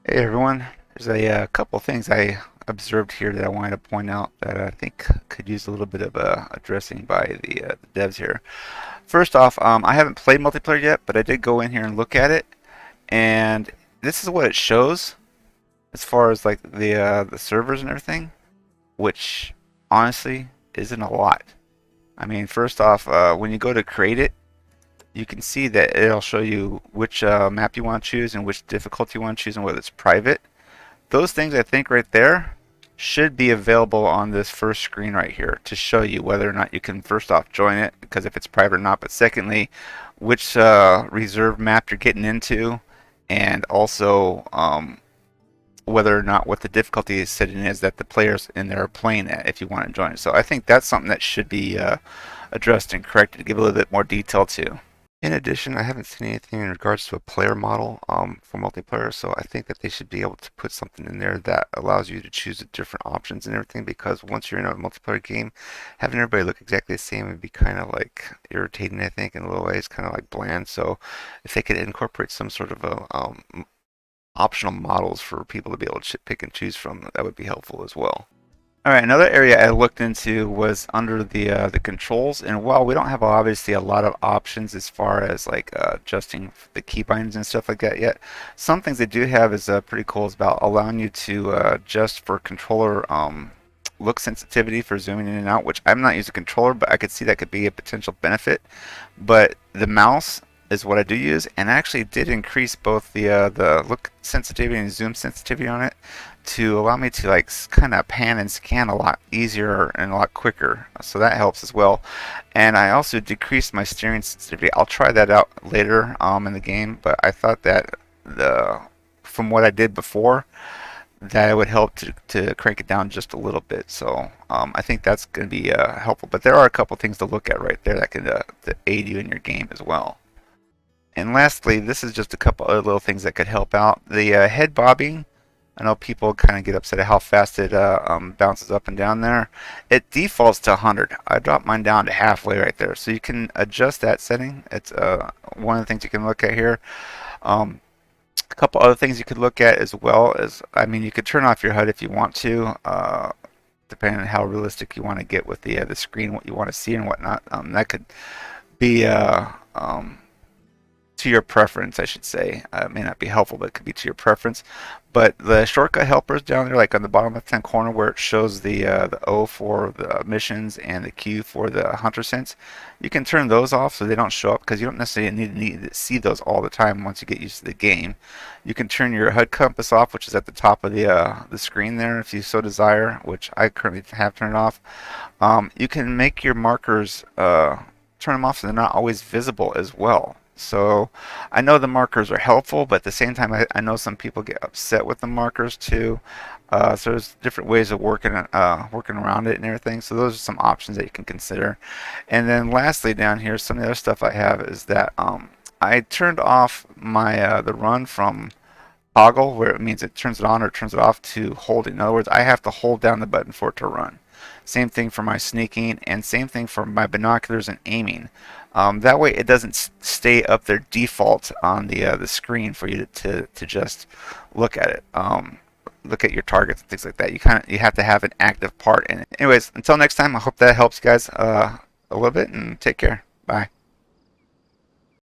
Hey everyone, there's a couple things I observed here that I wanted to point out that I think could use a little bit of addressing by the devs here. First off, I haven't played multiplayer yet, but I did go in here and look at it, and this is what it shows as far as like the servers and everything, which honestly isn't a lot. I mean, first off, when you go to create it, you can see that it'll show you which map you want to choose and which difficulty you want to choose and whether it's private. Those things I think right there should be available on this first screen right here to show you whether or not you can first off join it, because if it's private or not, but secondly which reserve map you're getting into, and also whether or not what the difficulty setting is that the players in there are playing at if you want to join it. So I think that's something that should be addressed and corrected to give a little bit more detail to. In addition, I haven't seen anything in regards to a player model for multiplayer, so I think that they should be able to put something in there that allows you to choose the different options and everything, because once you're in a multiplayer game, having everybody look exactly the same would be kind of like irritating, I think, in a little ways, kind of like bland. So if they could incorporate some sort of a optional models for people to be able to pick and choose from, that would be helpful as well. All right, another area I looked into was under the controls, and while we don't have obviously a lot of options as far as like adjusting the keybinds and stuff like that yet, some things they do have is pretty cool. Is about allowing you to adjust for controller look sensitivity for zooming in and out, which I'm not using a controller, but I could see that could be a potential benefit. But the mouse is what I do use, and I actually did increase both the look sensitivity and zoom sensitivity on it to allow me to like kind of pan and scan a lot easier and a lot quicker. So that helps as well. And I also decreased my steering sensitivity. I'll try that out later in the game, but I thought that the from what I did before, that it would help to crank it down just a little bit. So I think that's going to be helpful. But there are a couple things to look at right there that can to aid you in your game as well. And lastly, this is just a couple other little things that could help out. The head bobbing, I know people kind of get upset at how fast it bounces up and down there. It defaults to 100. I dropped mine down to halfway right there. So you can adjust that setting. It's one of the things you can look at here. A couple other things you could look at as well as, I mean, you could turn off your HUD if you want to, depending on how realistic you want to get with the screen, what you want to see and whatnot. That could be to your preference, I should say. It may not be helpful, but it could be to your preference. But the shortcut helpers down there, like on the bottom left-hand corner where it shows the O for the missions and the Q for the hunter sense, you can turn those off so they don't show up, because you don't necessarily need to see those all the time once you get used to the game. You can turn your Hud Compass off, which is at the top of the screen there if you so desire, which I currently have turned off. You can make your markers turn them off so they're not always visible as well. So I know the markers are helpful, but at the same time, I know some people get upset with the markers too. So there's different ways of working around it and everything. So those are some options that you can consider. And then lastly, down here, some of the other stuff I have is that I turned off my the run from toggle, where it means it turns it on or turns it off, to holding. In other words, I have to hold down the button for it to run. Same thing for my sneaking, and same thing for my binoculars and aiming. That way it doesn't stay up there default on the screen for you to just look at it. Look at your targets and things like that. You have to have an active part in it. Anyways, until next time, I hope that helps you guys a little bit, and take care. Bye.